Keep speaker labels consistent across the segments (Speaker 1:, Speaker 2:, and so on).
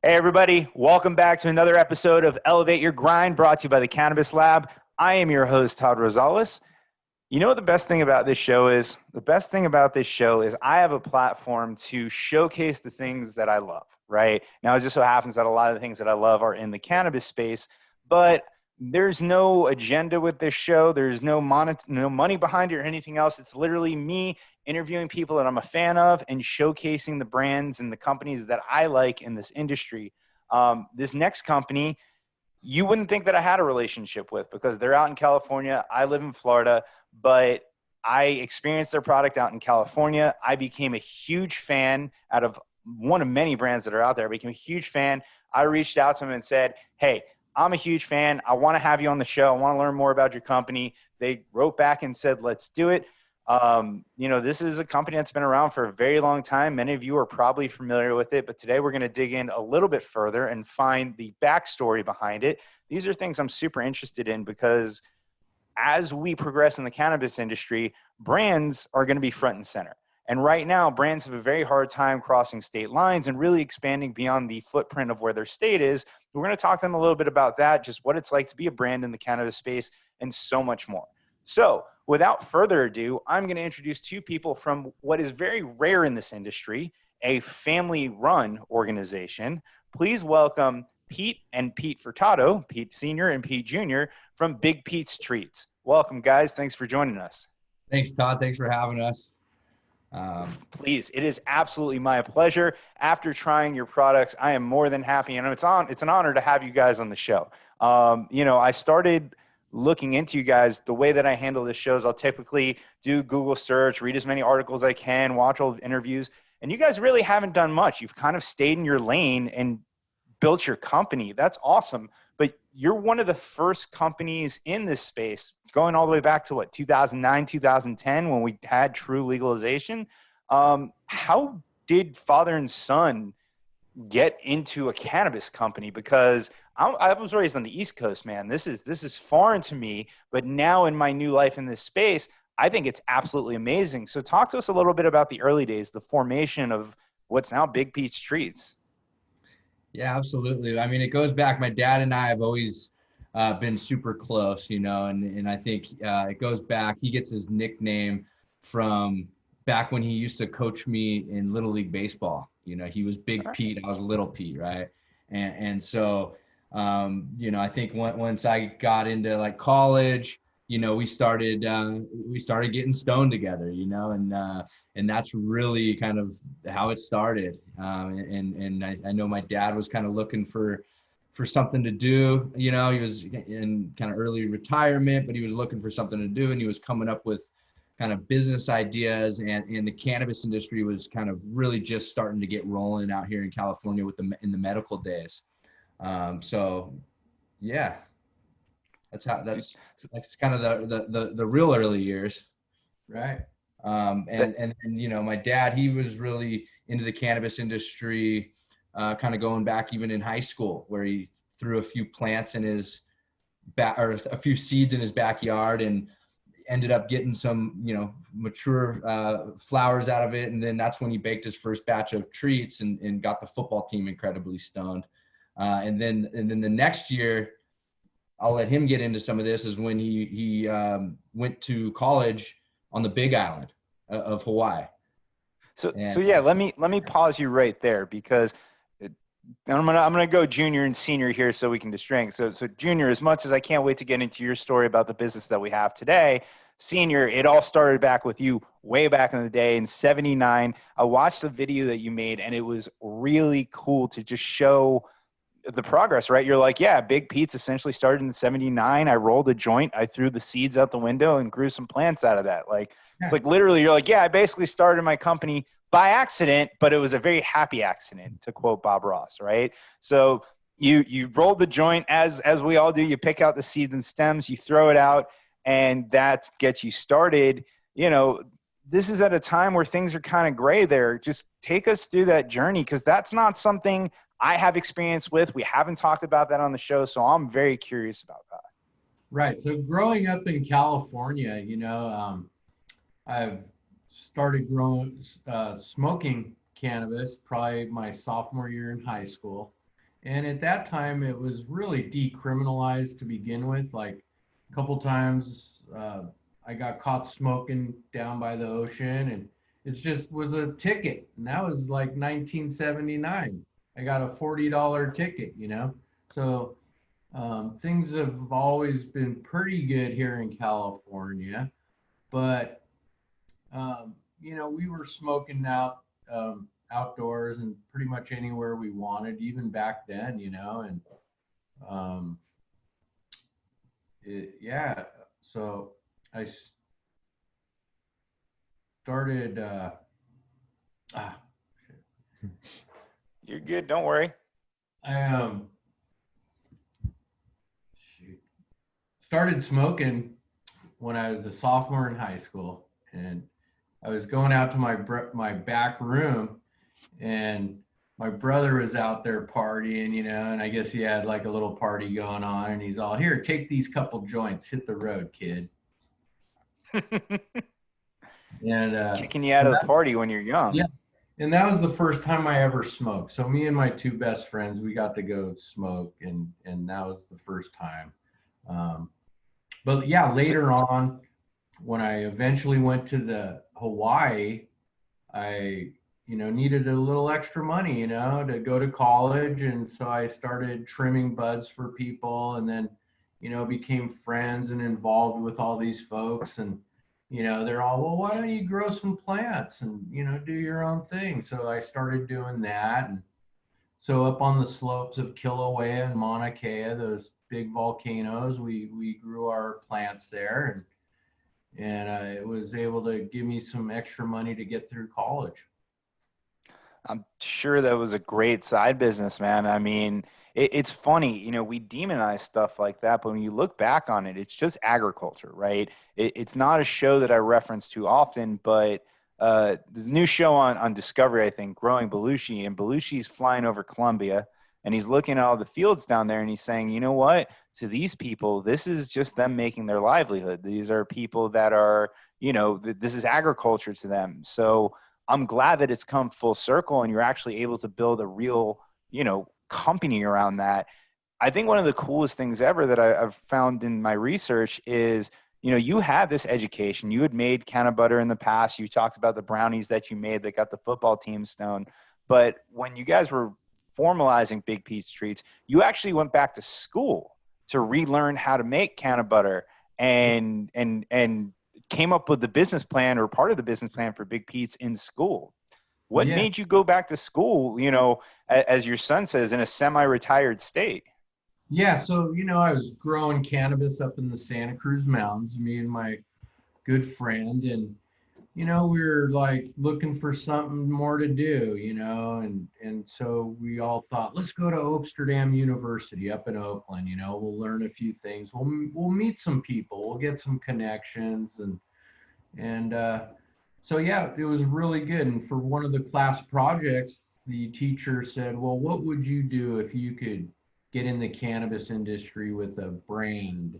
Speaker 1: Hey, everybody. Welcome back to another episode of Elevate Your Grind, brought to you by the Cannabis Lab. I am your host, Todd Rosales. You know what the best thing about this show is? The best thing about this show is I have a platform to showcase the things that I love, right? Now, it just so happens that a lot of the things that I love are in the cannabis space, but there's no agenda with this show. There's no money behind it or anything else. It's literally me interviewing people that I'm a fan of and showcasing the brands and the companies that I like in this industry. This next company, you wouldn't think that I had a relationship with because they're out in California. I live in Florida, but I experienced their product out in California. I became a huge fan out of one of many brands that are out there. I became a huge fan. I reached out to them and said, hey, I'm a huge fan. I want to have you on the show. I want to learn more about your company. They wrote back and said, let's do it. This is a company that's been around for a very long time. Many of you are probably familiar with it, but today we're going to dig in a little bit further and find the backstory behind it. These are things I'm super interested in because as we progress in the cannabis industry, brands are going to be front and center. And right now, brands have a very hard time crossing state lines and really expanding beyond the footprint of where their state is. We're going to talk to them a little bit about that, just what it's like to be a brand in the cannabis space, and so much more. So without further ado, I'm going to introduce two people from what is very rare in this industry, a family-run organization. Please welcome Pete and Pete Feurtado, Pete Sr. and Pete Jr. from Big Pete's Treats. Welcome, guys. Thanks for joining us.
Speaker 2: Thanks, Todd. Thanks for having us.
Speaker 1: Please, it is absolutely my pleasure. After trying your products, I am more than happy, and it's an honor to have you guys on the show. I started looking into you guys. The way that I handle this show is I'll typically do Google search, read as many articles as I can, watch all the interviews, and you guys really haven't done much. You've kind of stayed in your lane and built your company. That's awesome. But you're one of the first companies in this space, going all the way back to 2009, 2010, when we had true legalization. How did father and son get into a cannabis company? Because I was raised on the East Coast, man. This is foreign to me, but now in my new life in this space, I think it's absolutely amazing. So talk to us a little bit about the early days, the formation of what's now Big Pete's Treats.
Speaker 2: Yeah, absolutely. I mean, it goes back. My dad and I have always been super close, and I think it goes back. He gets his nickname from back when he used to coach me in Little League Baseball. He was Big Pete, I was Little Pete, right? And so, I think once I got into like college, we started getting stoned together, and that's really kind of how it started. And I know my dad was kind of looking for something to do. He was in kind of early retirement, but he was looking for something to do, and he was coming up with kind of business ideas, and the cannabis industry was kind of really just starting to get rolling out here in California in the medical days. So yeah. That's kind of the real early years, right? And my dad, he was really into the cannabis industry, kind of going back even in high school, where he threw a few plants in his or a few seeds in his backyard, and ended up getting some mature flowers out of it. And then that's when he baked his first batch of treats and got the football team incredibly stoned. And then the next year, I'll let him get into some of this, is when he went to college on the Big Island of Hawaii.
Speaker 1: So yeah, let me pause you right there, because I'm gonna go junior and senior here so we can distinguish. So junior, as much as I can't wait to get into your story about the business that we have today, senior, it all started back with you way back in the day in '79. I watched the video that you made, and it was really cool to just show the progress, right? You're like, yeah, Big Pete's essentially started in '79. I rolled a joint, I threw the seeds out the window and grew some plants out of that. Like, it's like literally, you're like, yeah, I basically started my company by accident, but it was a very happy accident, to quote Bob Ross, right? So you rolled the joint as we all do. You pick out the seeds and stems, you throw it out, and that gets you started. This is at a time where things are kind of gray there. Just take us through that journey, because that's not something I have experience with. We haven't talked about that on the show, so I'm very curious about that.
Speaker 3: Right. So growing up in California, I've started smoking cannabis probably my sophomore year in high school. And at that time, it was really decriminalized to begin with. Like a couple times, I got caught smoking down by the ocean, and it just was a ticket. And that was like 1979. I got a $40 ticket, you know? So things have always been pretty good here in California, but you know, we were smoking out outdoors and pretty much anywhere we wanted, even back then, you know, and um, yeah. So I started. Ah,
Speaker 1: You're good. Don't worry.
Speaker 3: I started smoking when I was a sophomore in high school, and I was going out to my back room, and my brother was out there partying, you know, and I guess he had like a little party going on, and he's all, here, take these couple joints, hit the road, kid. And
Speaker 1: Kicking you out of the party when you're young.
Speaker 3: yeah, and that was the first time I ever smoked. So me and my two best friends, we got to go smoke, and that was the first time. Um, but yeah, later on, when I eventually went to the Hawaii, I, you know, needed a little extra money, you know, to go to college. And so I started trimming buds for people, and then, you know, became friends and involved with all these folks. And, you know, they're all, well, why don't you grow some plants and, you know, do your own thing? So I started doing that. And so up on the slopes of Kilauea and Mauna Kea, those big volcanoes, we grew our plants there. And it was able to give me some extra money to get through college.
Speaker 1: I'm sure that was a great side business, man. I mean, it's funny, you know, we demonize stuff like that, but when you look back on it, it's just agriculture, right? It's not a show that I reference too often, but there's a new show on Discovery, I think, Growing Belushi, and Belushi's flying over Colombia, and he's looking at all the fields down there, and he's saying, you know what? To these people, this is just them making their livelihood. These are people that are, you know, this is agriculture to them. So I'm glad that it's come full circle and you're actually able to build a real, you know, company around that. I think one of the coolest things ever that I've found in my research is, you know, you had this education. You had made canna butter in the past. You talked about the brownies that you made that got the football team stoned. But when you guys were formalizing Big Pete's Treats, you actually went back to school to relearn how to make canna butter and came up with the business plan or part of the business plan for Big Pete's in school. What
Speaker 3: Yeah.
Speaker 1: made you go back to school, you know, as your son says, in a semi-retired state?
Speaker 3: Yeah. So, you know, I was growing cannabis up in the Santa Cruz Mountains, me and my good friend. And, you know, we were like looking for something more to do, you know, and so we all thought, let's go to Amsterdam University up in Oakland, you know, we'll learn a few things. We'll meet some people, we'll get some connections. And so, yeah, it was really good. And for one of the class projects, the teacher said, well, what would you do if you could get in the cannabis industry with a brand?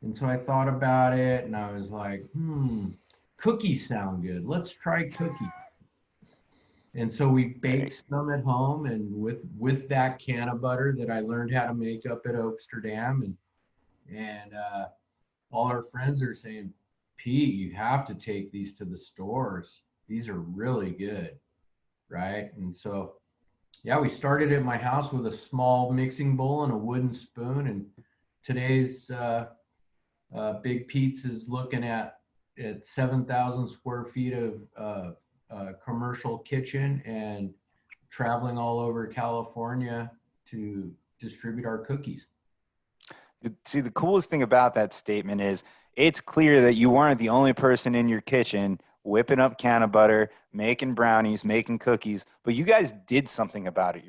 Speaker 3: And so I thought about it and I was like, cookies sound good. Let's try cookies. And so we baked some at home, and with that canna butter that I learned how to make up at Amsterdam, and all our friends are saying, Pete, you have to take these to the stores. These are really good, right? And so, yeah, we started at my house with a small mixing bowl and a wooden spoon. And today's Big Pete's is looking at 7,000 square feet of commercial kitchen and traveling all over California to distribute our cookies.
Speaker 1: See, the coolest thing about that statement is it's clear that you weren't the only person in your kitchen whipping up canna butter, making brownies, making cookies, but you guys did something about it.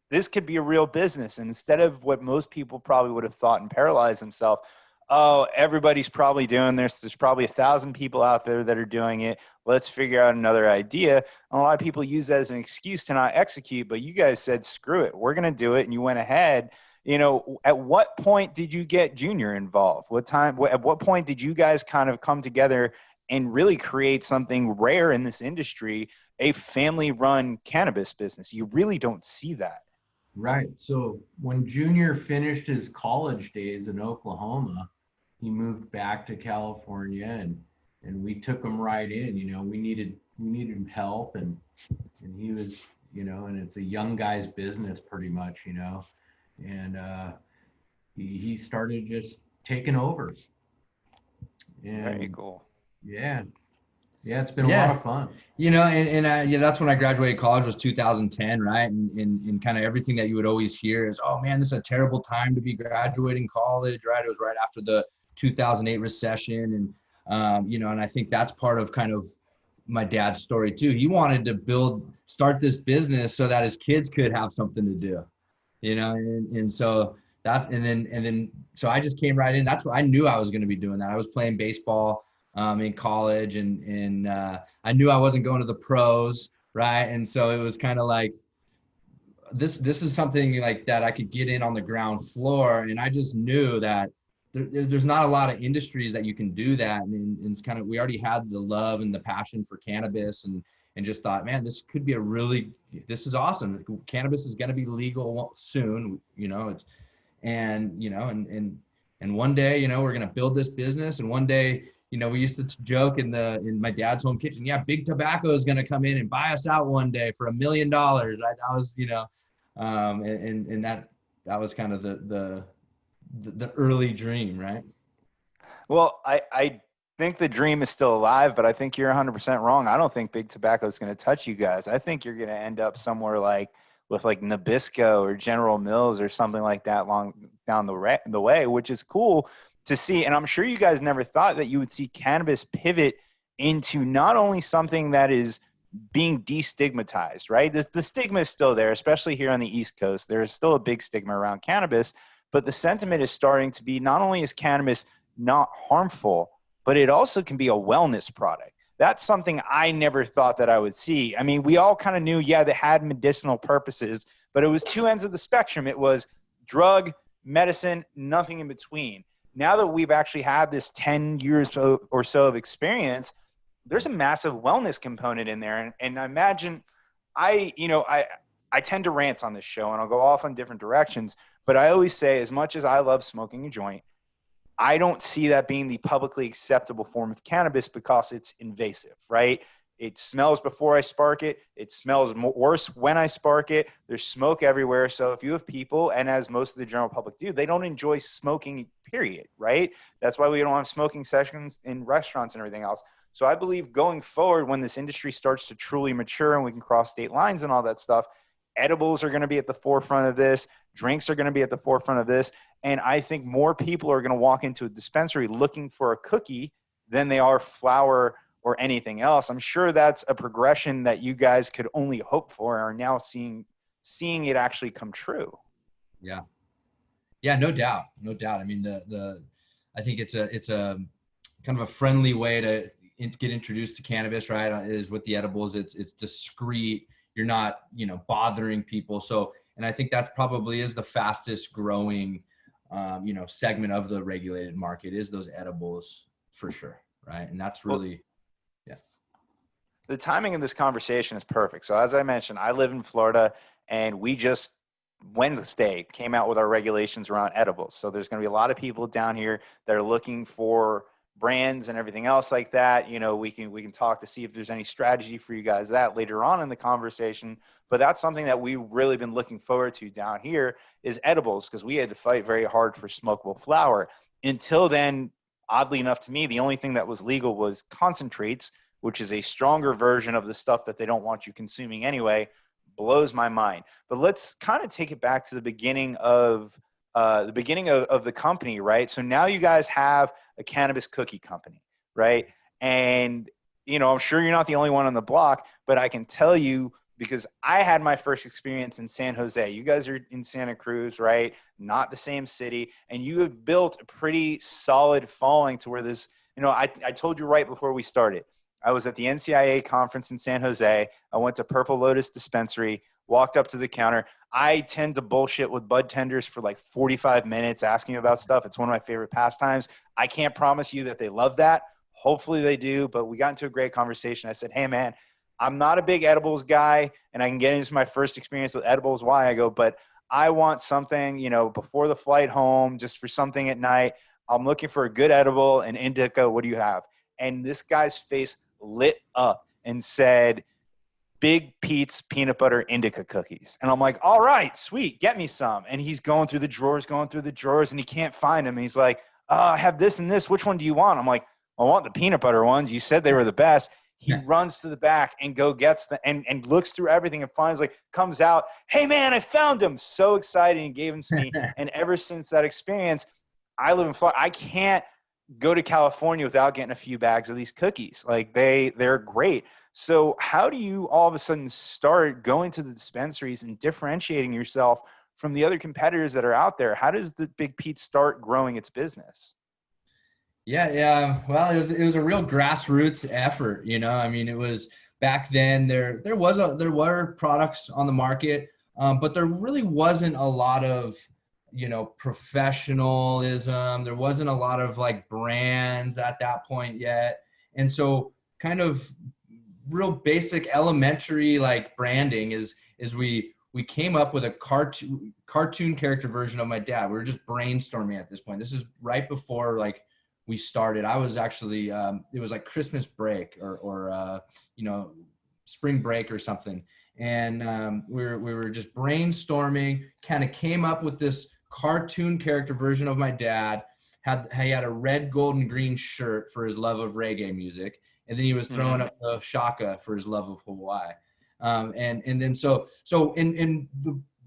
Speaker 1: This could be a real business. And instead of what most people probably would have thought and paralyzed themselves, oh, everybody's probably doing this. There's probably 1,000 people out there that are doing it. Let's figure out another idea. And a lot of people use that as an excuse to not execute, but you guys said, screw it, we're going to do it. And you went ahead. You know, at what point did you get Junior involved? At what point did you guys kind of come together and really create something rare in this industry, a family-run cannabis business? You really don't see that.
Speaker 3: Right. So when Junior finished his college days in Oklahoma, he moved back to California, and we took him right in. We needed help, and he was, and it's a young guy's business pretty much, and he started just taking over.
Speaker 1: Very
Speaker 3: And
Speaker 1: cool.
Speaker 3: yeah, yeah, it's been a lot
Speaker 2: Yeah.
Speaker 3: of fun.
Speaker 2: That's when I graduated college was 2010, right? And kind of everything that you would always hear is, oh man, this is a terrible time to be graduating college, right? It was right after the 2008 recession. And I think that's part of kind of my dad's story too. He wanted to start this business so that his kids could have something to do, and so so I just came right in. That's what I knew I was going to be doing that. I was playing baseball in college, and I knew I wasn't going to the pros, right? And so it was kind of like this is something like that I could get in on the ground floor, and I just knew that there's not a lot of industries that you can do that, and it's kind of we already had the love and the passion for cannabis, and just thought, man, this is awesome. Cannabis is going to be legal soon, it's and one day, we're going to build this business. And one day, we used to joke in my dad's home kitchen, yeah, big tobacco is going to come in and buy us out one day for $1 million. Right? That was, and that was kind of the early dream, right?
Speaker 1: Well, I think the dream is still alive, but I think you're 100% wrong. I don't think big tobacco is going to touch you guys. I think you're going to end up somewhere like with like Nabisco or General Mills or something like that long down the way, which is cool to see. And I'm sure you guys never thought that you would see cannabis pivot into not only something that is being destigmatized, right? The stigma is still there, especially here on the East Coast. There is still a big stigma around cannabis, but the sentiment is starting to be not only is cannabis not harmful, but it also can be a wellness product. That's something I never thought that I would see. I mean, we all kind of knew, yeah, they had medicinal purposes, but it was two ends of the spectrum. It was drug, medicine, nothing in between. Now that we've actually had this 10 years or so of experience, there's a massive wellness component in there. And I imagine I tend to rant on this show and I'll go off on different directions, but I always say, as much as I love smoking a joint, I don't see that being the publicly acceptable form of cannabis because it's invasive, right? It smells before I spark it. It smells worse when I spark it. There's smoke everywhere. So if you have people, and as most of the general public do, they don't enjoy smoking, period, right? That's why we don't have smoking sessions in restaurants and everything else. So I believe going forward, when this industry starts to truly mature and we can cross state lines and all that stuff, edibles are going to be at the forefront of this. Drinks are going to be at the forefront of this. And I think more people are going to walk into a dispensary looking for a cookie than they are flower or anything else. I'm sure that's a progression that you guys could only hope for and are now seeing it actually come true.
Speaker 2: Yeah. Yeah, no doubt. No doubt. I mean, I think it's a kind of a friendly way to get introduced to cannabis, right? Is with the edibles. It's discreet. You're not, bothering people. So, and I think that probably is the fastest growing, segment of the regulated market is those edibles for sure. Right. And that's really, yeah.
Speaker 1: The timing of this conversation is perfect. So as I mentioned, I live in Florida and we just Wednesday came out with our regulations around edibles. So there's going to be a lot of people down here that are looking for brands and everything else like that. We can talk to see if there's any strategy for you guys that later on in the conversation. But that's something that we've really been looking forward to down here is edibles, because we had to fight very hard for smokable flower. Until then, oddly enough to me, the only thing that was legal was concentrates, which is a stronger version of the stuff that they don't want you consuming anyway. Blows my mind. But let's kind of take it back to the beginning of the company, right? So now you guys have a cannabis cookie company, right? And I'm sure you're not the only one on the block, but I can tell you, because I had my first experience in San Jose. You guys are in Santa Cruz, right? Not the same city, and you have built a pretty solid following to where this. I told you right before we started, I was at the NCIA conference in San Jose. I went to Purple Lotus Dispensary, walked up to the counter. I tend to bullshit with bud tenders for like 45 minutes asking about stuff. It's one of my favorite pastimes. I can't promise you that they love that. Hopefully they do, but we got into a great conversation. I said, hey, man, I'm not a big edibles guy, and I can get into my first experience with edibles, why I go, but I want something, you know, before the flight home, just for something at night. I'm looking for a good edible and indica. What do you have? And this guy's face lit up and said, Big Pete's peanut butter indica cookies. And I'm like, all right, sweet, get me some. And he's going through the drawers, and he can't find them. And he's like, I have this and this. Which one do you want? I'm like, I want the peanut butter ones. You said they were the best. He runs to the back and gets the and looks through everything and finds, like, comes out, hey man, I found him. So excited, and gave him to me. And ever since that experience, I live in Florida. I can't go to California without getting a few bags of these cookies. Like they're great. So how do you all of a sudden start going to the dispensaries and differentiating yourself from the other competitors that are out there? How does the Big Pete start growing its business?
Speaker 2: Yeah. Well, it was a real grassroots effort, you know. I mean, it was back then there were products on the market, but there really wasn't a lot of, you know, professionalism. There wasn't a lot of like brands at that point yet. And so kind of real basic elementary like branding is we came up with a cartoon character version of my dad. We were just brainstorming at this point. This is right before like we started. I was actually it was like Christmas break or you know, spring break or something. And we were just brainstorming, kind of came up with this cartoon character version of my dad. He had a red, gold, and green shirt for his love of reggae music. And then he was throwing up the shaka for his love of Hawaii. And then so in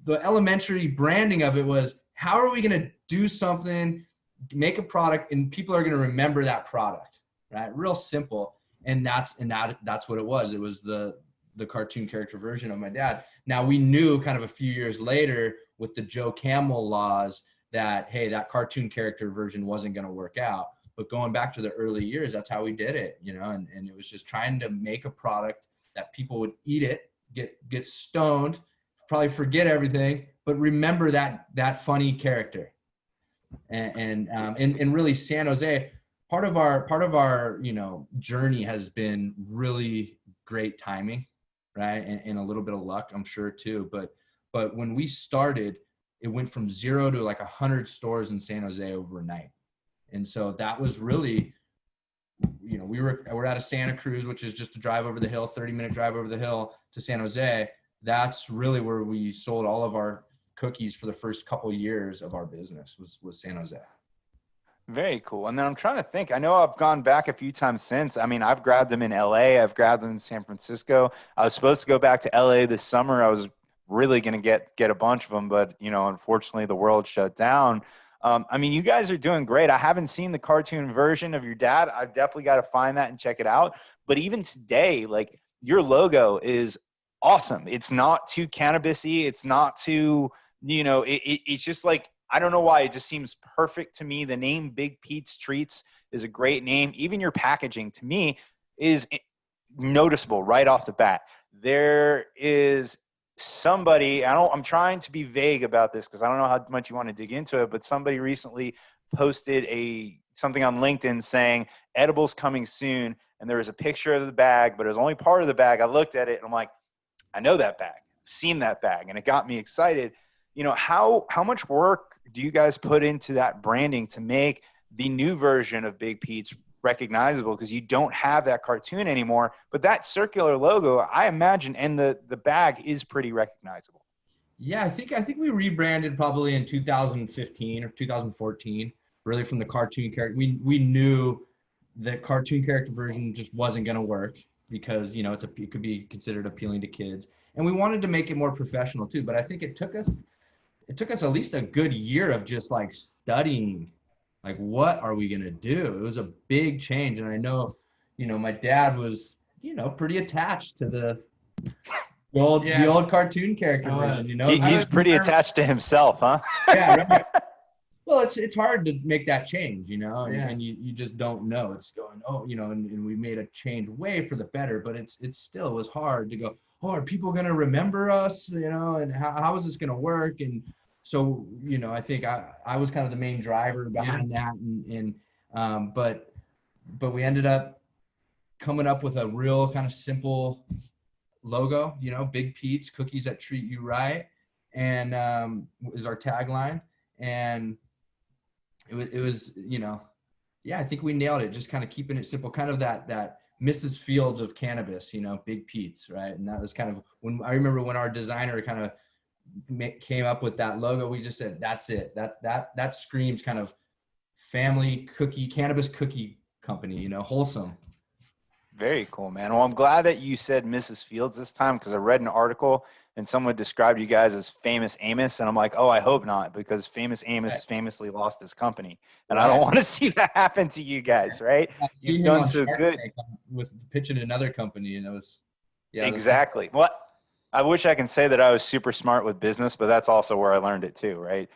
Speaker 2: the elementary branding of it was, how are we going to do something, make a product, and people are going to remember that product, right? Real simple. And that's what it was. It was the cartoon character version of my dad. Now we knew kind of a few years later with the Joe Camel laws that, hey, that cartoon character version wasn't going to work out. But going back to the early years, that's how we did it, you know, and it was just trying to make a product that people would eat it, get stoned, probably forget everything, but remember that funny character. And really San Jose, part of our, you know, journey has been really great timing, right? And a little bit of luck, I'm sure too. But when we started, it went from 0 to like 100 stores in San Jose overnight. And so that was really, you know, we're out of Santa Cruz, which is just a drive over the hill, 30-minute drive over the hill to San Jose. That's really where we sold all of our cookies for the first couple of years of our business was San Jose.
Speaker 1: Very cool. And then I'm trying to think, I know I've gone back a few times since. I mean, I've grabbed them in LA. I've grabbed them in San Francisco. I was supposed to go back to LA this summer. I was really going to get a bunch of them, but, you know, unfortunately the world shut down. I mean, you guys are doing great. I haven't seen the cartoon version of your dad. I've definitely got to find that and check it out. But even today, like, your logo is awesome. It's not too cannabis-y. It's not too, you know, it's just like, I don't know why. It just seems perfect to me. The name Big Pete's Treats is a great name. Even your packaging to me is noticeable right off the bat. There is somebody, I'm trying to be vague about this because I don't know how much you want to dig into it, but somebody recently posted something on LinkedIn saying edibles coming soon, and there was a picture of the bag, but it was only part of the bag. I looked at it and I'm like, I know that bag. I've seen that bag, and it got me excited. You know, how much work do you guys put into that branding to make the new version of Big Pete's recognizable? Because you don't have that cartoon anymore, but that circular logo, I imagine, and the bag is pretty recognizable.
Speaker 2: Yeah, I think we rebranded probably in 2015 or 2014, really from the cartoon character. We knew that cartoon character version just wasn't going to work because, you know, it could be considered appealing to kids, and we wanted to make it more professional too. But I think it took us at least a good year of just like studying, like, what are we going to do? It was a big change. And I know, you know, my dad was, you know, pretty attached to the old cartoon character version, you know.
Speaker 1: He's pretty attached to himself, huh?
Speaker 2: Yeah, right. Well, it's hard to make that change, you know, and you just don't know. It's going, oh, you know, and we made a change way for the better, but it still was hard to go, oh, are people going to remember us, you know, and how is this going to work? And so, you know, I think I was kind of the main driver behind that. But we ended up coming up with a real kind of simple logo, you know, Big Pete's, cookies that treat you right. and is our tagline. And it was, you know, yeah, I think we nailed it. Just kind of keeping it simple, kind of that Mrs. Fields of cannabis, you know, Big Pete's, right? And that was kind of when I remember when our designer kind of came up with that logo, we just said, that's it. That screams kind of family cookie, cannabis cookie company, you know, wholesome.
Speaker 1: Very cool, man. Well, I'm glad that you said Mrs. Fields this time, because I read an article and someone described you guys as Famous Amos. And I'm like, oh, I hope not, because Famous Amos famously lost his company. And I don't want to see that happen to you guys, right?
Speaker 2: I've seen
Speaker 1: You've
Speaker 2: him
Speaker 1: done
Speaker 2: on
Speaker 1: so
Speaker 2: Shark
Speaker 1: good.
Speaker 2: Tank with pitching another company, and it was, yeah.
Speaker 1: Exactly. Well, I wish I can say that I was super smart with business, but that's also where I learned it too, right?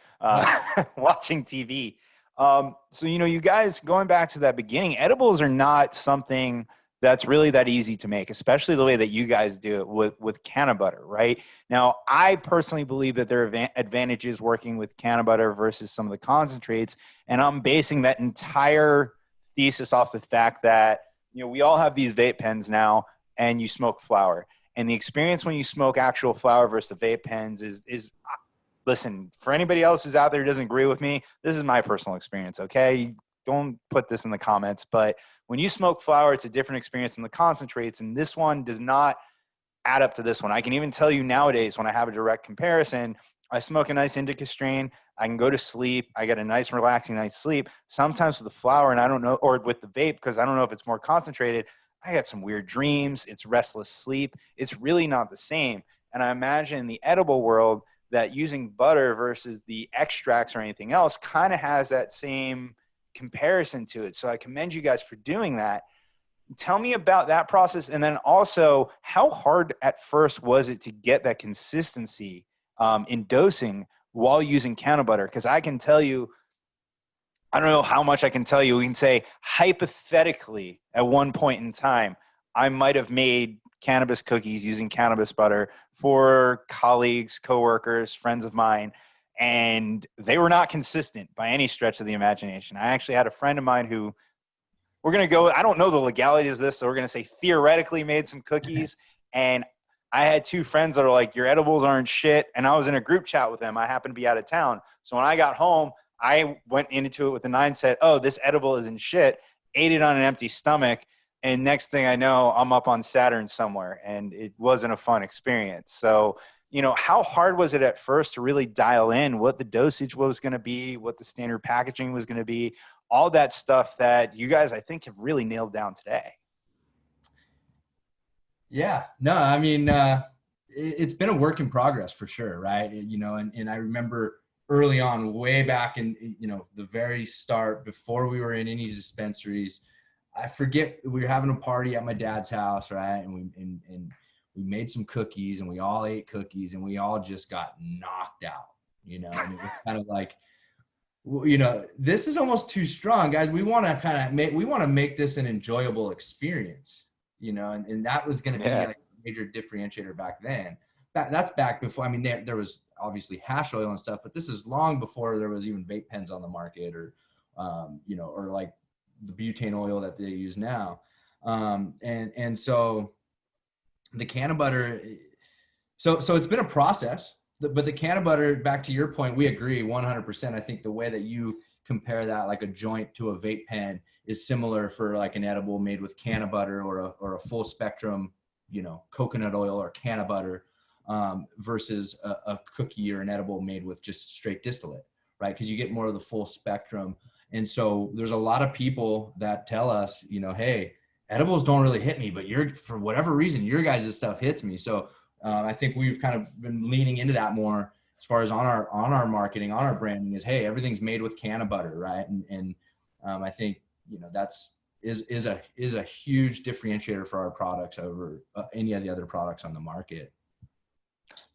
Speaker 1: Watching TV. So, you know, you guys, going back to that beginning, edibles are not something that's really that easy to make, especially the way that you guys do it with canna butter, right? Now, I personally believe that there are advantages working with canna butter versus some of the concentrates, and I'm basing that entire thesis off the fact that, you know, we all have these vape pens now, and you smoke flower. And the experience when you smoke actual flower versus the vape pens is listen, for anybody else who's out there who doesn't agree with me, this is my personal experience, okay? Don't put this in the comments, but when you smoke flower, it's a different experience than the concentrates, and this one does not add up to this one. I can even tell you nowadays when I have a direct comparison, I smoke a nice indica strain, I can go to sleep, I get a nice relaxing night's sleep. Sometimes with the flower, and I don't know, or with the vape, because I don't know if it's more concentrated, I got some weird dreams, it's restless sleep. It's really not the same. And I imagine in the edible world that using butter versus the extracts or anything else kind of has that same comparison to it. So I commend you guys for doing that. Tell me about that process. And then also, how hard at first was it to get that consistency in dosing while using canna butter? Because I can tell you, I don't know how much I can tell you. We can say hypothetically at one point in time, I might have made cannabis cookies using cannabis butter for colleagues, coworkers, friends of mine, and they were not consistent by any stretch of the imagination. I actually had a friend of mine who, we're going to go, I don't know the legalities of this, so we're going to say theoretically made some cookies, and I had two friends that are like, your edibles aren't shit, and I was in a group chat with them. I happened to be out of town. So when I got home, I went into it with the mindset, oh, this edible isn't shit, ate it on an empty stomach, and next thing I know, I'm up on Saturn somewhere, and it wasn't a fun experience. So, you know, how hard was it at first to really dial in what the dosage was going to be, what the standard packaging was going to be, all that stuff that you guys, I think, have really nailed down today?
Speaker 2: Yeah, no, I mean, it's been a work in progress for sure, right? You know, and I remember early on, way back in, you know, the very start, before we were in any dispensaries, I forget, we were having a party at my dad's house, right? And we made some cookies, and we all ate cookies, and we all just got knocked out, you know, and it was kind of like, you know, this is almost too strong, guys. We want to kind of make this an enjoyable experience, you know, and that was going to be like a major differentiator back then. That's back before, I mean, there was obviously hash oil and stuff, but this is long before there was even vape pens on the market, or, you know, or like the butane oil that they use now. And so the canna butter, so it's been a process, but the canna butter, back to your point, we agree 100%. I think the way that you compare that, like a joint to a vape pen, is similar for like an edible made with canna butter, or a full spectrum, you know, coconut oil or canna butter, versus a cookie or an edible made with just straight distillate, right? Because you get more of the full spectrum. And so there's a lot of people that tell us, you know, hey, edibles don't really hit me, but for whatever reason, your guys' stuff hits me. So I think we've kind of been leaning into that more as far as on our marketing, on our branding, is, hey, everything's made with canna butter, right? And I think, you know, is a huge differentiator for our products over any of the other products on the market.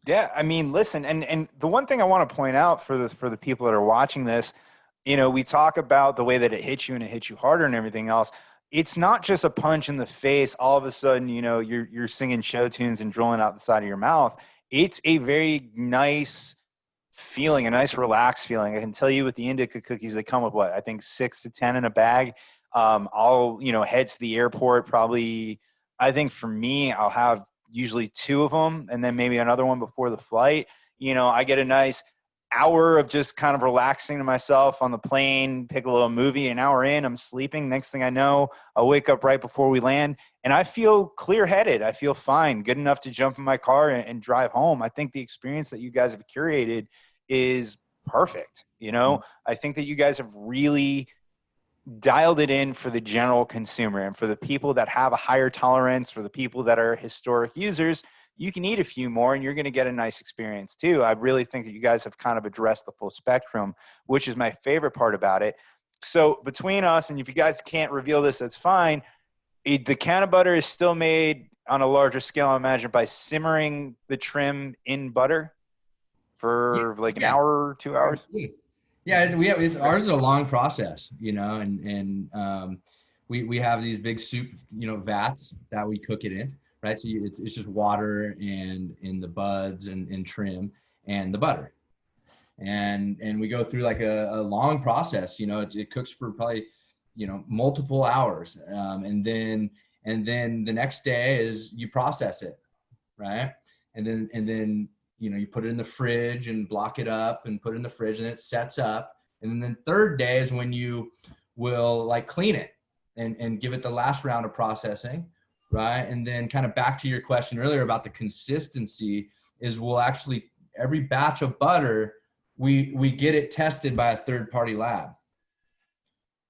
Speaker 1: Yeah, I mean, listen, and the one thing I want to point out for the people that are watching this, you know, we talk about the way that it hits you and it hits you harder and everything else. It's not just a punch in the face. All of a sudden, you know, you're singing show tunes and drooling out the side of your mouth. It's a very nice feeling, a nice relaxed feeling. I can tell you with the indica cookies, they come with what, I think 6 to 10 in a bag. I'll, you know, head to the airport probably. I think for me, I'll have usually 2 of them, and then maybe another one before the flight. I get a nice hour of just kind of relaxing to myself on the plane, pick a little movie. An hour in, I'm sleeping. Next thing I know, I'll wake up right before we land, and I feel clear-headed. I feel fine, good enough to jump in my car and drive home. I think the experience that you guys have curated is perfect. I think that you guys have really dialed it in for the general consumer, and for the people that have a higher tolerance, for the people that are historic users. You can eat a few more and you're going to get a nice experience too. I really think that you guys have kind of addressed the full spectrum, which is my favorite part about it. So between us, and if you guys can't reveal this, that's fine. The canna butter is still made on a larger scale, I imagine, by simmering the trim in butter for like an hour, 2 hours.
Speaker 2: Yeah, ours is a long process, and we have these big soup, vats that we cook it in. Right, so it's just water and in the buds and trim and the butter, and we go through like a long process. It cooks for probably multiple hours, and then the next day is you process it, right, and then you put it in the fridge and block it up and put it in the fridge, and it sets up, and then the third day is when you will like clean it and give it the last round of processing. Right. And then kind of back to your question earlier about the consistency is we'll actually, every batch of butter, we get it tested by a third party lab.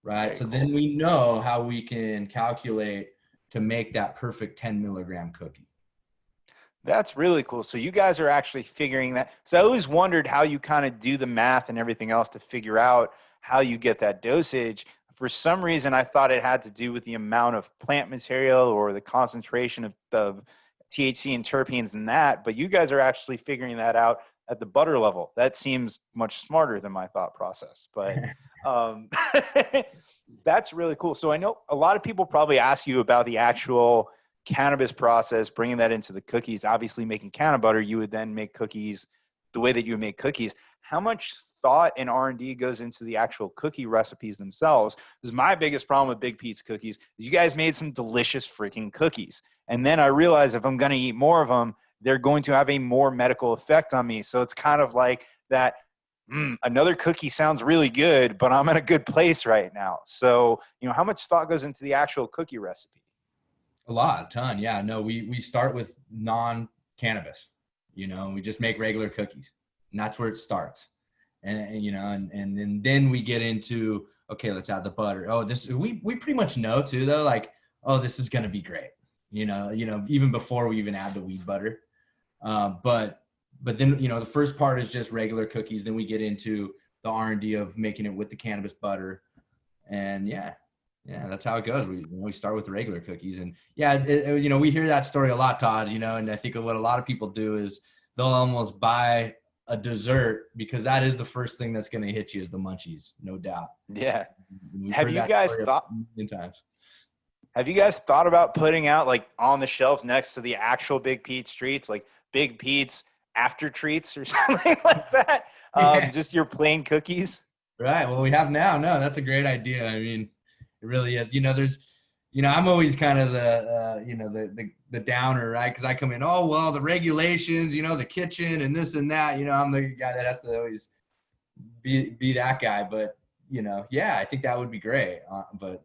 Speaker 2: Right. Very so cool. Then we know how we can calculate to make that perfect 10 milligram cookie.
Speaker 1: That's really cool. So you guys are actually figuring that. So I always wondered how you kind of do the math and everything else to figure out how you get that dosage. For some reason, I thought it had to do with the amount of plant material or the concentration of THC and terpenes in that, but you guys are actually figuring that out at the butter level. That seems much smarter than my thought process, but that's really cool. So I know a lot of people probably ask you about the actual cannabis process, bringing that into the cookies. Obviously, making canna butter, you would then make cookies the way that you would make cookies. How much thought and R&D goes into the actual cookie recipes themselves? Because my biggest problem with Big Pete's cookies is you guys made some delicious freaking cookies. And then I realized if I'm going to eat more of them, they're going to have a more medical effect on me. So it's kind of like that, another cookie sounds really good, but I'm in a good place right now. So, how much thought goes into the actual cookie recipe?
Speaker 2: A ton. Yeah, no, we start with non-cannabis, we just make regular cookies, and that's where it starts. And then we get into, okay, let's add the butter. Oh, we pretty much know too, though, like, oh, this is going to be great. Even before we even add the weed butter. But then, the first part is just regular cookies. Then we get into the R&D of making it with the cannabis butter. And yeah, that's how it goes. We start with the regular cookies, and we hear that story a lot, Todd, and I think what a lot of people do is they'll almost buy a dessert because that is the first thing that's going to hit you is the munchies, no doubt.
Speaker 1: Yeah. Have you guys thought about putting out like on the shelves next to the actual Big Pete's treats, like Big Pete's after treats or something like that? Just your plain cookies?
Speaker 2: Right. Well, we have now. No, that's a great idea. I mean, it really is. There's, I'm always kind of the downer, right? Because I come in, oh, well, the regulations, the kitchen and this and that, I'm the guy that has to always be that guy. But, I think that would be great. But,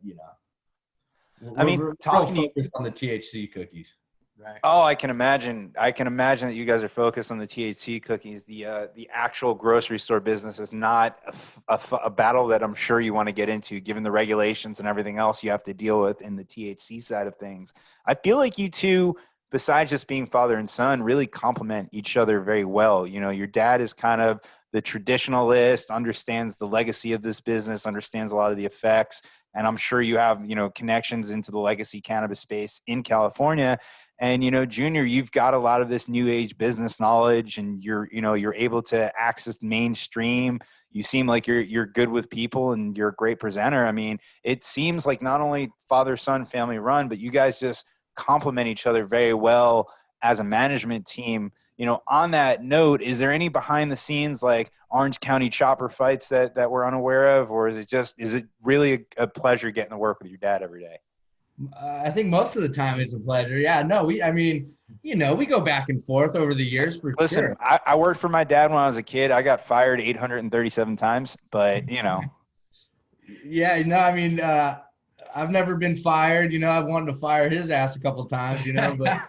Speaker 1: we're talking
Speaker 2: focused on the THC cookies. Right.
Speaker 1: Oh, I can imagine that you guys are focused on the THC cookies. The actual grocery store business is not a battle that I'm sure you want to get into, given the regulations and everything else you have to deal with in the THC side of things. I feel like you two, besides just being father and son, really complement each other very well. Your dad is kind of the traditionalist, understands the legacy of this business, understands a lot of the effects, and I'm sure you have, connections into the legacy cannabis space in California. And, Junior, you've got a lot of this new age business knowledge, and you're able to access mainstream. You seem like you're good with people, and you're a great presenter. I mean, it seems like not only father, son, family run, but you guys just complement each other very well as a management team. On that note, is there any behind the scenes like Orange County chopper fights that we're unaware of, or is it really a pleasure getting to work with your dad every day?
Speaker 2: I think most of the time it's a pleasure. Yeah, no, I mean, we go back and forth over the years for
Speaker 1: Listen,
Speaker 2: sure.
Speaker 1: I worked for my dad when I was a kid. I got fired 837 times, but
Speaker 2: Yeah, no, I mean, I've never been fired. I've wanted to fire his ass a couple times. But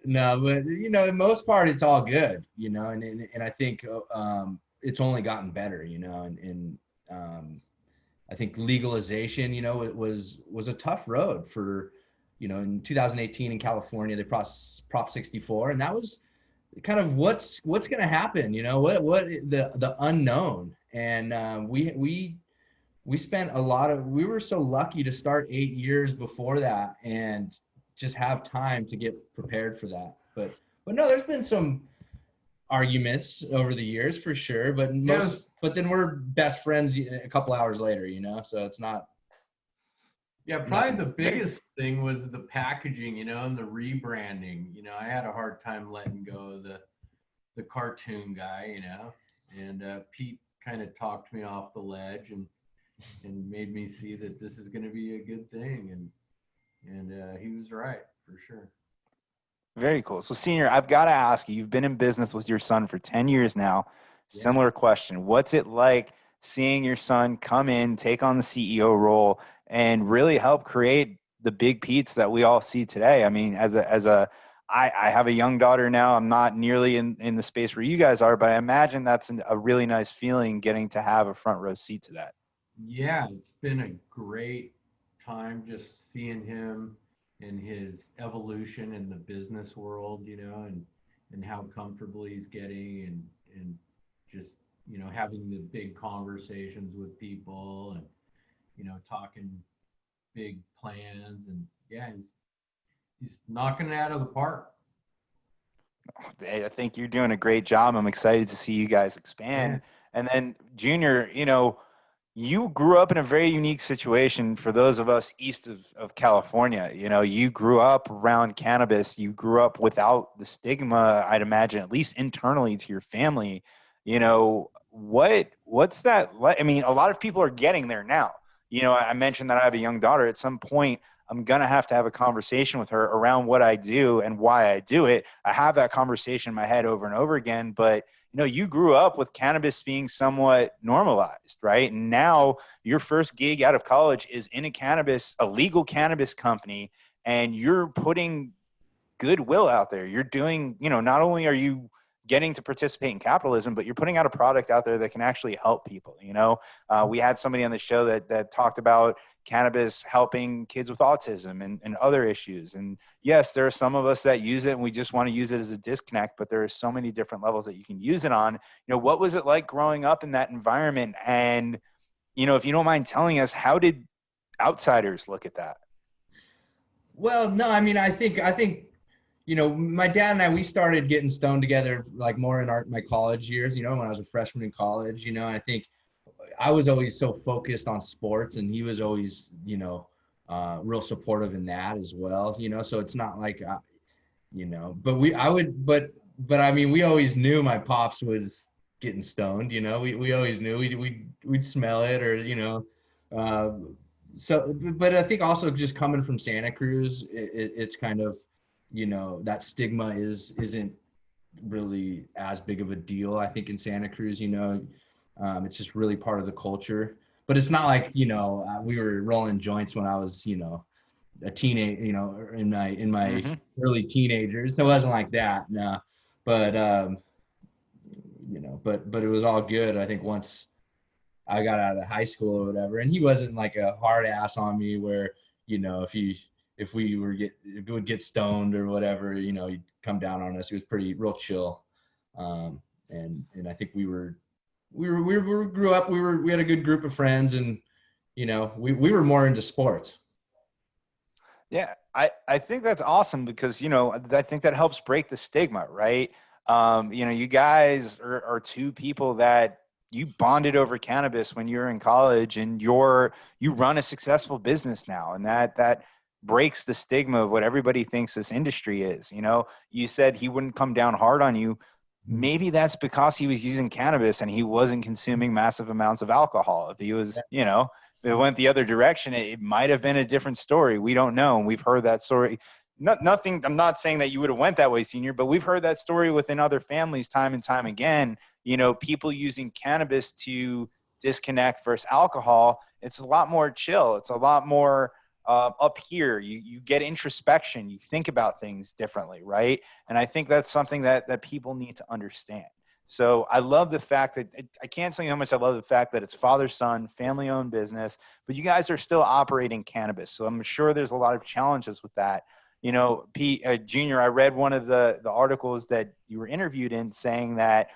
Speaker 2: no, but the most part, it's all good. And I think it's only gotten better. And I think legalization, it was a tough road for, in 2018 in California, they Prop 64, and that was kind of what's going to happen. What the unknown, and we spent we were so lucky to start 8 years before that and just have time to get prepared for that. But no, there's been some arguments over the years for sure, but but then we're best friends a couple hours later, so it's not.
Speaker 3: Yeah, probably the biggest thing was the packaging, and the rebranding. I had a hard time letting go of the cartoon guy, and Pete kind of talked me off the ledge and made me see that this is going to be a good thing, and he was right for sure.
Speaker 1: Very cool. So, Senior, I've got to ask you, you've been in business with your son for 10 years now. Similar question. What's it like seeing your son come in, take on the CEO role, and really help create the big Pete's that we all see today? I mean, I have a young daughter now. I'm not nearly in the space where you guys are, but I imagine that's a really nice feeling getting to have a front row seat to that.
Speaker 3: Yeah, it's been a great time just seeing him and his evolution in the business world, and how comfortable he's getting and just, having the big conversations with people and, talking big plans, and yeah, he's knocking it out of the park.
Speaker 1: I think you're doing a great job. I'm excited to see you guys expand.
Speaker 3: Yeah.
Speaker 1: And then Junior, you grew up in a very unique situation for those of us east of California. You grew up around cannabis. You grew up without the stigma, I'd imagine, at least internally to your family. What's that like? I mean, a lot of people are getting there now. I mentioned that I have a young daughter. At some point, I'm going to have a conversation with her around what I do and why I do it. I have that conversation in my head over and over again, but you grew up with cannabis being somewhat normalized, right? And now your first gig out of college is in a legal cannabis company, and you're putting goodwill out there. You're doing, not only are you getting to participate in capitalism, but you're putting out a product out there that can actually help people. We had somebody on the show that talked about cannabis helping kids with autism and other issues. And yes, there are some of us that use it and we just want to use it as a disconnect, but there are so many different levels that you can use it on. What was it like growing up in that environment? And, if you don't mind telling us, how did outsiders look at that?
Speaker 2: Well, no, I mean, I think, my dad and I, we started getting stoned together, like more in my college years, when I was a freshman in college, I think I was always so focused on sports, and he was always, real supportive in that as well, so it's not like, but I mean, we always knew my pops was getting stoned, we always knew we'd smell it, or, so, but I think also just coming from Santa Cruz, it's kind of, that stigma isn't really as big of a deal, I think, in Santa Cruz. It's just really part of the culture. But it's not like, we were rolling joints when I was, a teenage, in my early teenagers. So it wasn't like that, no. But but it was all good. I think once I got out of high school or whatever, and he wasn't like a hard ass on me where, if we would get stoned or whatever, he'd come down on us. He was pretty real chill. And I think we grew up, we had a good group of friends, and, we were more into sports.
Speaker 1: Yeah, I think that's awesome because, I think that helps break the stigma, right? You guys are two people that you bonded over cannabis when you were in college, and you run a successful business now, and that breaks the stigma of what everybody thinks this industry is. You said he wouldn't come down hard on you. Maybe that's because he was using cannabis and he wasn't consuming massive amounts of alcohol. If he was, it went the other direction, it might have been a different story. We don't know. And we've heard that story. Nothing. I'm not saying that you would have went that way, Senior, but we've heard that story within other families time and time again. People using cannabis to disconnect versus alcohol. It's a lot more chill. It's a lot more up here. You get introspection. You think about things differently, right? And I think that's something that people need to understand. So I love the fact that I can't tell you how much I love the fact that it's father-son, family-owned business, but you guys are still operating cannabis. So I'm sure there's a lot of challenges with that. Pete Jr., I read one of the articles that you were interviewed in saying that,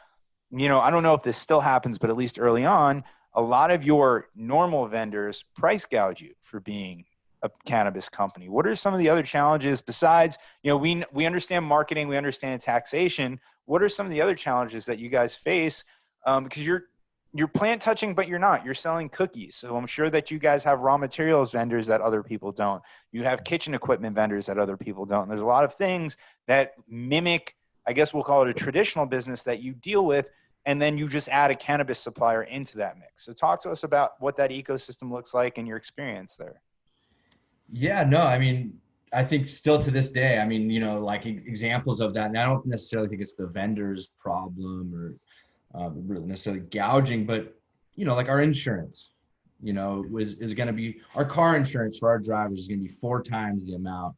Speaker 1: I don't know if this still happens, but at least early on, a lot of your normal vendors price gouge you for being a cannabis company. What are some of the other challenges besides, we understand marketing, we understand taxation. What are some of the other challenges that you guys face? Because you're plant touching, but you're not. You're selling cookies. So I'm sure that you guys have raw materials vendors that other people don't. You have kitchen equipment vendors that other people don't. And there's a lot of things that mimic, I guess we'll call it a traditional business that you deal with, and then you just add a cannabis supplier into that mix. So talk to us about what that ecosystem looks like and your experience there.
Speaker 2: Yeah, no, I mean, I think still to this day, I mean, like examples of that, and I don't necessarily think it's the vendor's problem or really necessarily gouging, but, like our insurance, is going to be, our car insurance for our drivers is going to be 4 times the amount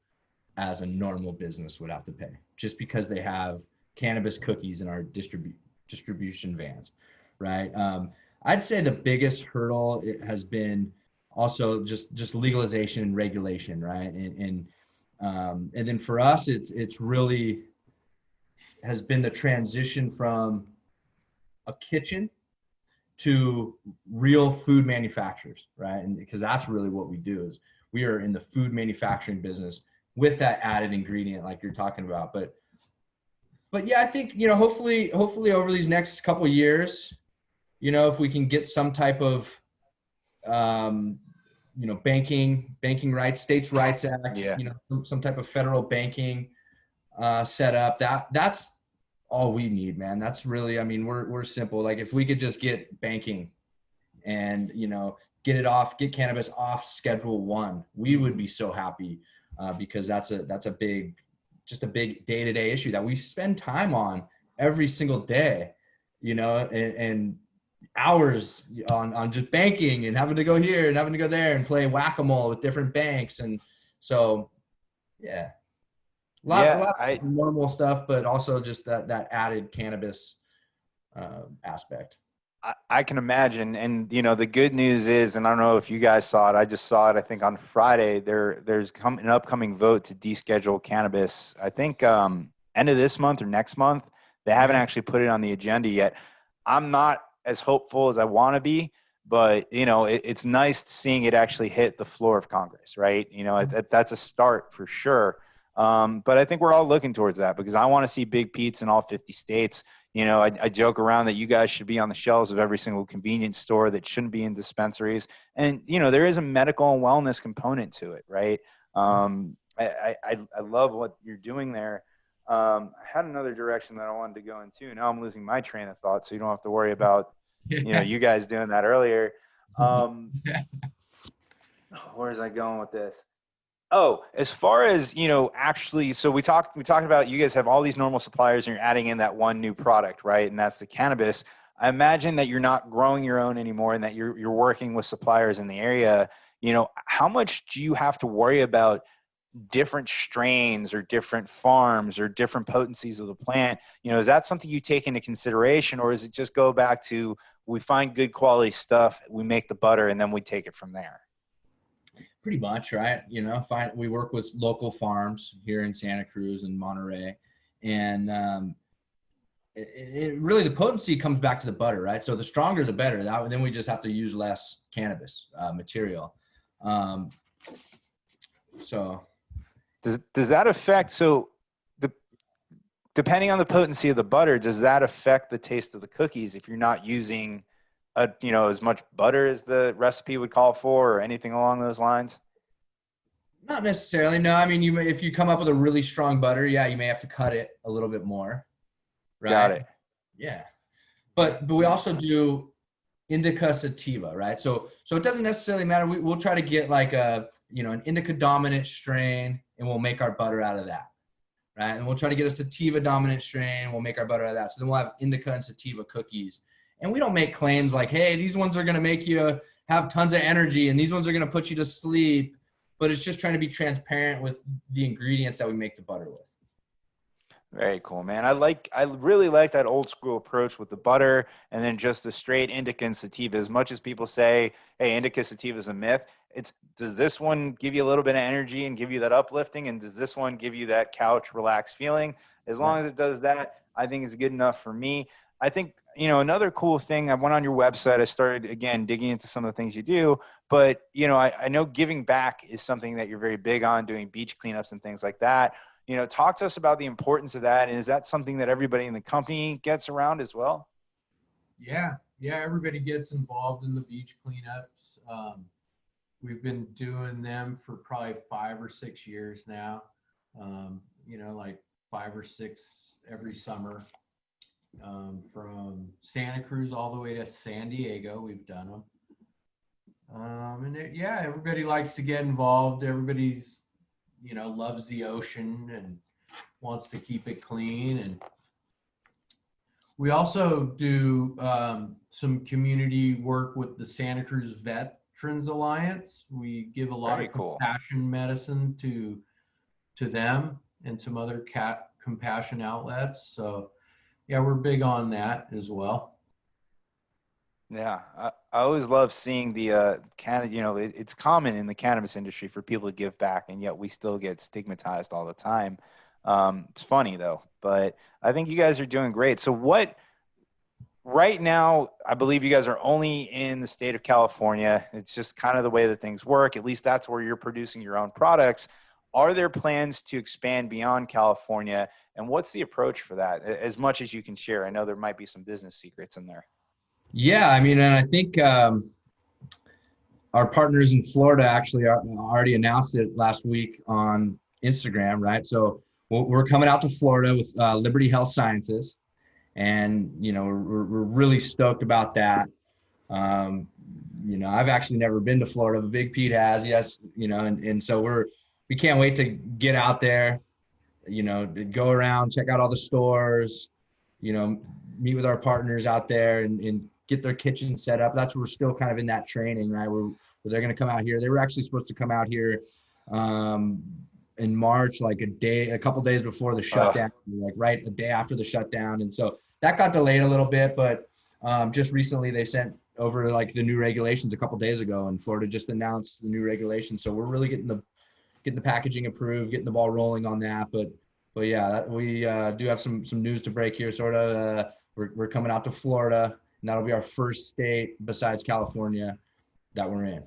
Speaker 2: as a normal business would have to pay, just because they have cannabis cookies in our distribution vans, right? I'd say the biggest hurdle has been also just legalization and regulation, right? And then for us, it's really has been the transition from a kitchen to real food manufacturers, right? And because that's really what we do, is we are in the food manufacturing business with that added ingredient like you're talking about. But yeah, I think, hopefully over these next couple of years, if we can get some type of banking rights, States Rights Act,
Speaker 1: Yeah.
Speaker 2: some type of federal banking set up, that's all we need, man. That's really, I mean, we're simple. Like if we could just get banking and, get cannabis off Schedule 1, we would be so happy because that's a big day-to-day issue that we spend time on every single day, and hours on just banking and having to go here and having to go there and play whack-a-mole with different banks. And so, yeah, a lot of normal stuff, but also just that added cannabis aspect.
Speaker 1: I can imagine. And, the good news is, and I don't know if you guys saw it, I just saw it, I think on Friday, there's an upcoming vote to deschedule cannabis. I think end of this month or next month. They haven't actually put it on the agenda yet. I'm not as hopeful as I want to be, but, it's nice seeing it actually hit the floor of Congress, right? That's a start for sure. But I think we're all looking towards that because I want to see Big Pete's in all 50 states. I joke around that you guys should be on the shelves of every single convenience store that shouldn't be in dispensaries. And, there is a medical and wellness component to it, right? I love what you're doing there. I had another direction that I wanted to go into. Now I'm losing my train of thought, so you don't have to worry about, you guys doing that earlier. Where is I going with this? Oh, as far as, actually, so we talked about you guys have all these normal suppliers and you're adding in that one new product, right? And that's the cannabis. I imagine that you're not growing your own anymore and that you're working with suppliers in the area. How much do you have to worry about different strains or different farms or different potencies of the plant? Is that something you take into consideration, or is it just go back to, we find good quality stuff, we make the butter, and then we take it from there?
Speaker 2: Pretty much, right? We work with local farms here in Santa Cruz and Monterey, and it really, the potency comes back to the butter, right? So the stronger, the better. Then we just have to use less cannabis material. So
Speaker 1: does that affect? So depending on the potency of the butter, does that affect the taste of the cookies if you're not using as much butter as the recipe would call for, or anything along those lines?
Speaker 2: Not necessarily. No, I mean, if you come up with a really strong butter, yeah, you may have to cut it a little bit more. Right?
Speaker 1: Got it.
Speaker 2: Yeah. But we also do indica sativa, right? So it doesn't necessarily matter. We'll try to get like an indica dominant strain, and we'll make our butter out of that, right? And we'll try to get a sativa dominant strain. We'll make our butter out of that. So then we'll have indica and sativa cookies. And we don't make claims like, hey, these ones are going to make you have tons of energy and these ones are going to put you to sleep. But it's just trying to be transparent with the ingredients that we make the butter with.
Speaker 1: Very cool, man. I really like that old school approach with the butter and then just the straight indica and sativa. As much as people say, hey, indica sativa is a myth, does this one give you a little bit of energy and give you that uplifting? And does this one give you that couch relaxed feeling? As long as it does that, I think it's good enough for me. I think, another cool thing, I went on your website, I started, again, digging into some of the things you do, but, I know giving back is something that you're very big on, doing beach cleanups and things like that. Talk to us about the importance of that. And is that something that everybody in the company gets around as well?
Speaker 3: Yeah. Everybody gets involved in the beach cleanups. We've been doing them for probably 5 or 6 years now. Like 5 or 6 every summer. From Santa Cruz all the way to San Diego, we've done them. Everybody likes to get involved. Everybody's, loves the ocean and wants to keep it clean. And we also do some community work with the Santa Cruz Veterans Alliance. We give a lot of compassion medicine to them and some other compassion outlets. So yeah, we're big on that as well.
Speaker 1: Yeah, I always love seeing the it's common in the cannabis industry for people to give back, and yet we still get stigmatized all the time. It's funny though, but I think you guys are doing great. So right now, I believe you guys are only in the state of California. It's just kind of the way that things work. At least that's where you're producing your own products. Are there plans to expand beyond California? And what's the approach for that? As much as you can share. I know there might be some business secrets in there.
Speaker 2: Yeah, I mean, and I think our partners in Florida actually already announced it last week on Instagram, right? So we're coming out to Florida with Liberty Health Sciences, and we're really stoked about that. I've actually never been to Florida, but Big Pete has, yes, and so we can't wait to get out there, to go around, check out all the stores, meet with our partners out there and get their kitchen set up. That's where we're still kind of in that training, right? Where they're going to come out here. They were actually supposed to come out here in March, like a couple days before the shutdown, like right a day after the shutdown. And so that got delayed a little bit, but just recently they sent over like the new regulations a couple days ago, and Florida just announced the new regulations. So we're really getting the packaging approved, getting the ball rolling on that. But yeah, we do have some news to break here. Sort of, we're coming out to Florida, and that'll be our first state besides California that we're in.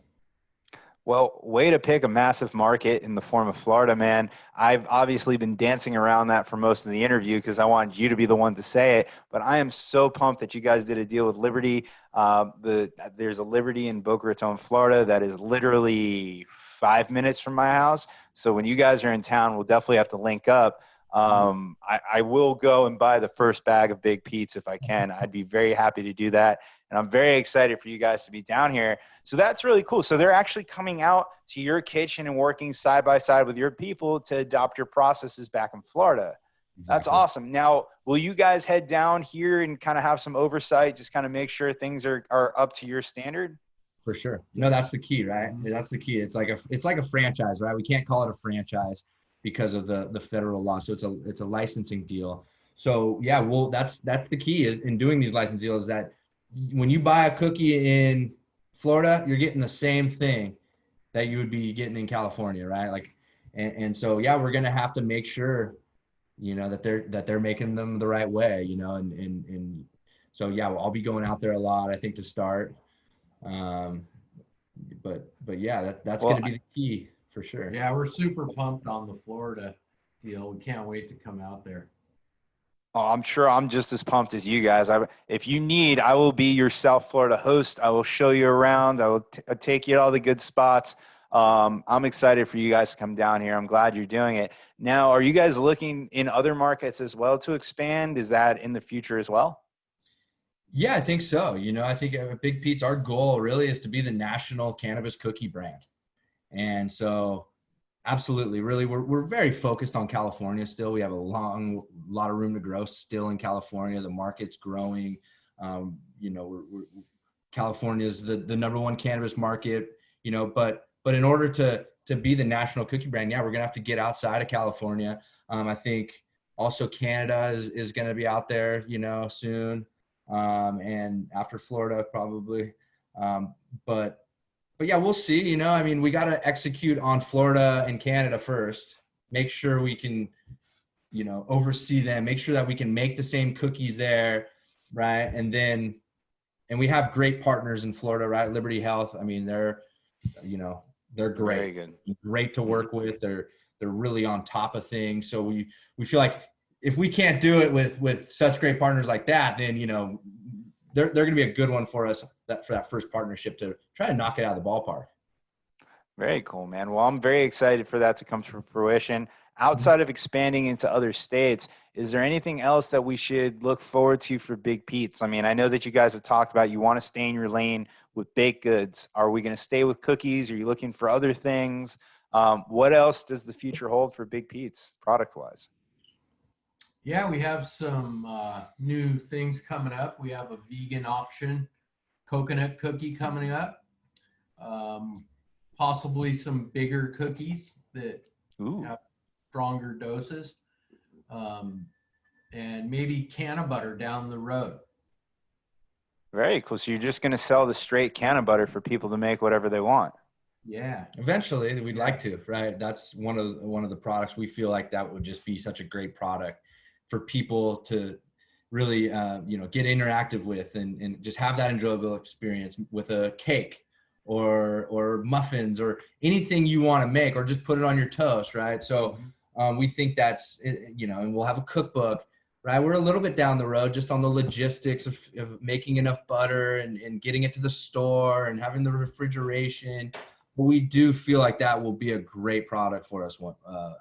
Speaker 1: Well, way to pick a massive market in the form of Florida, man. I've obviously been dancing around that for most of the interview because I wanted you to be the one to say it. But I am so pumped that you guys did a deal with Liberty. There's a Liberty in Boca Raton, Florida that is literally 5 minutes from my house. So when you guys are in town, we'll definitely have to link up. I will go and buy the first bag of Big Pete's if I can. I'd be very happy to do that. And I'm very excited for you guys to be down here. So that's really cool. So they're actually coming out to your kitchen and working side by side with your people to adopt your processes back in Florida. Exactly. That's awesome. Now, will you guys head down here and kind of have some oversight, just kind of make sure things are up to your standard?
Speaker 2: For sure. No, that's the key, right? That's the key. It's like a franchise, right? We can't call it a franchise because of the federal law. So it's a licensing deal. So yeah, well, that's the key in doing these license deals, is that when you buy a cookie in Florida, you're getting the same thing that you would be getting in California, right? Like, and so yeah, we're gonna have to make sure, that they're making them the right way, and so yeah, I'll be going out there a lot, I think, to start. But yeah, that's gonna be the key for sure.
Speaker 3: Yeah, we're super pumped on the Florida deal. We can't wait to come out there.
Speaker 1: Oh, I'm sure I'm just as pumped as you guys. If you need, I will be your South Florida host. I will show you around. I will take you to all the good spots. I'm excited for you guys to come down here. I'm glad you're doing it. Now, are you guys looking in other markets as well to expand? Is that in the future as well?
Speaker 2: Yeah, I think so. I think Big Pete's, our goal really is to be the national cannabis cookie brand. And so absolutely, really, we're very focused on California still. We have a lot of room to grow still in California. The market's growing. California is the number one cannabis market, but in order to be the national cookie brand, yeah, we're gonna have to get outside of California. I think also Canada is gonna be out there, soon, and after Florida probably. Um, but yeah, we'll see. I mean, we got to execute on Florida and Canada first. Make sure we can, oversee them. Make sure that we can make the same cookies there, right? And we have great partners in Florida, right? Liberty Health. I mean, they're great.
Speaker 1: Very good.
Speaker 2: Great to work with. They're really on top of things. So we feel like if we can't do it with such great partners like that, then they're going to be a good one for us for that first partnership to try to knock it out of the ballpark.
Speaker 1: Very cool, man. Well, I'm very excited for that to come to fruition. Outside of expanding into other states, is there anything else that we should look forward to for Big Pete's? I mean, I know that you guys have talked about you want to stay in your lane with baked goods. Are we going to stay with cookies? Are you looking for other things? What else does the future hold for Big Pete's product-wise?
Speaker 3: Yeah, we have some new things coming up. We have a vegan option, coconut cookie coming up. Possibly some bigger cookies that have stronger doses. And maybe can of butter down the road.
Speaker 1: Very cool. So you're just going to sell the straight can of butter for people to make whatever they want.
Speaker 3: Yeah.
Speaker 2: Eventually, we'd like to, right? That's one of the products we feel like that would just be such a great product for people to really, get interactive with and just have that enjoyable experience with a cake or muffins or anything you want to make, or just put it on your toast, right? So we think that's, and we'll have a cookbook, right? We're a little bit down the road just on the logistics of making enough butter and getting it to the store and having the refrigeration. But we do feel like that will be a great product for us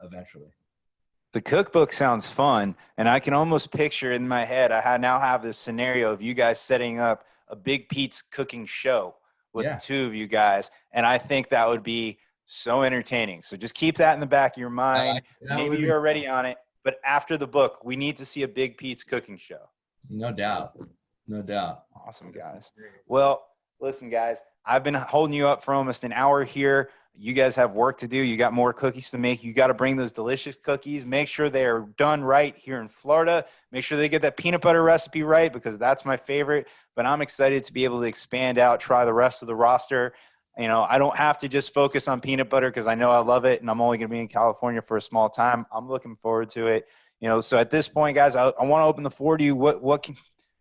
Speaker 2: eventually.
Speaker 1: The cookbook sounds fun, and I can almost picture in my head, I now have this scenario of you guys setting up a Big Pete's cooking show with the two of you guys, and I think that would be so entertaining. So just keep that in the back of your mind. Maybe you're already on it, but after the book, we need to see a Big Pete's cooking show.
Speaker 2: No doubt. No doubt.
Speaker 1: Awesome, guys. Well, listen, guys, I've been holding you up for almost an hour here. You guys have work to do. You got more cookies to make. You got to bring those delicious cookies. Make sure they are done right here in Florida. Make sure they get that peanut butter recipe right, because that's my favorite. But I'm excited to be able to expand out, try the rest of the roster. I don't have to just focus on peanut butter because I know I love it and I'm only going to be in California for a small time. I'm looking forward to it. So at this point, guys, I want to open the floor to you. What can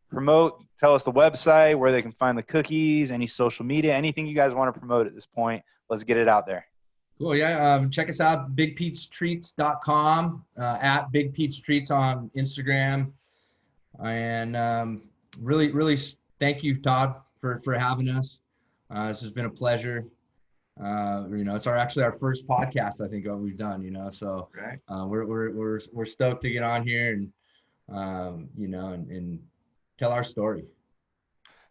Speaker 1: promote? Tell us the website, where they can find the cookies, any social media, anything you guys want to promote at this point. Let's get it out there.
Speaker 2: Cool. Yeah. Check us out, bigpetestreats.com, at Big Pete's Treats on Instagram. And really, really thank you, Todd, for having us. This has been a pleasure. It's actually our first podcast, I think, we've done, so we're stoked to get on here and, and tell our story.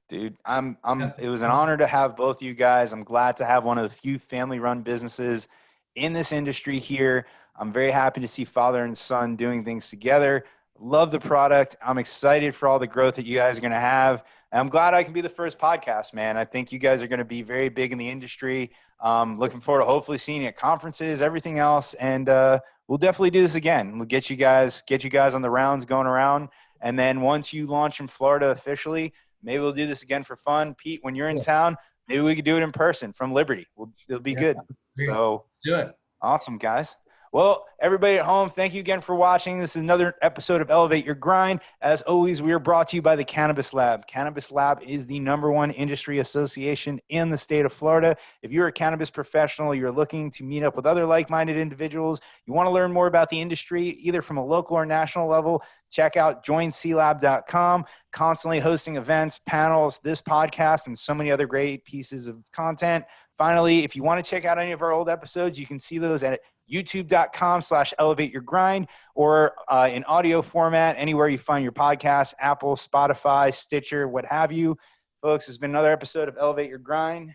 Speaker 1: Dude, it was an honor to have both of you guys. I'm glad to have one of the few family-run businesses in this industry here. I'm very happy to see father and son doing things together. Love the product. I'm excited for all the growth that you guys are going to have. And I'm glad I can be the first podcast, man. I think you guys are going to be very big in the industry. Looking forward to hopefully seeing you at conferences, everything else. And we'll definitely do this again. We'll get you guys on the rounds going around. And then once you launch in Florida officially, maybe we'll do this again for fun. Pete, when you're in town, maybe we could do it in person from Liberty. It'll be good. So
Speaker 2: do it.
Speaker 1: Awesome, guys. Well, everybody at home, thank you again for watching. This is another episode of Elevate Your Grind. As always, we are brought to you by the Cannabis Lab. Cannabis Lab is the #1 industry association in the state of Florida. If you're a cannabis professional, you're looking to meet up with other like-minded individuals, you want to learn more about the industry, either from a local or national level, check out joinclab.com. Constantly hosting events, panels, this podcast, and so many other great pieces of content. Finally, if you want to check out any of our old episodes, you can see those at youtube.com/elevateyourgrind, or in audio format, anywhere you find your podcast, Apple, Spotify, Stitcher, what have you. Folks, it's been another episode of Elevate Your Grind.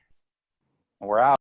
Speaker 1: We're out.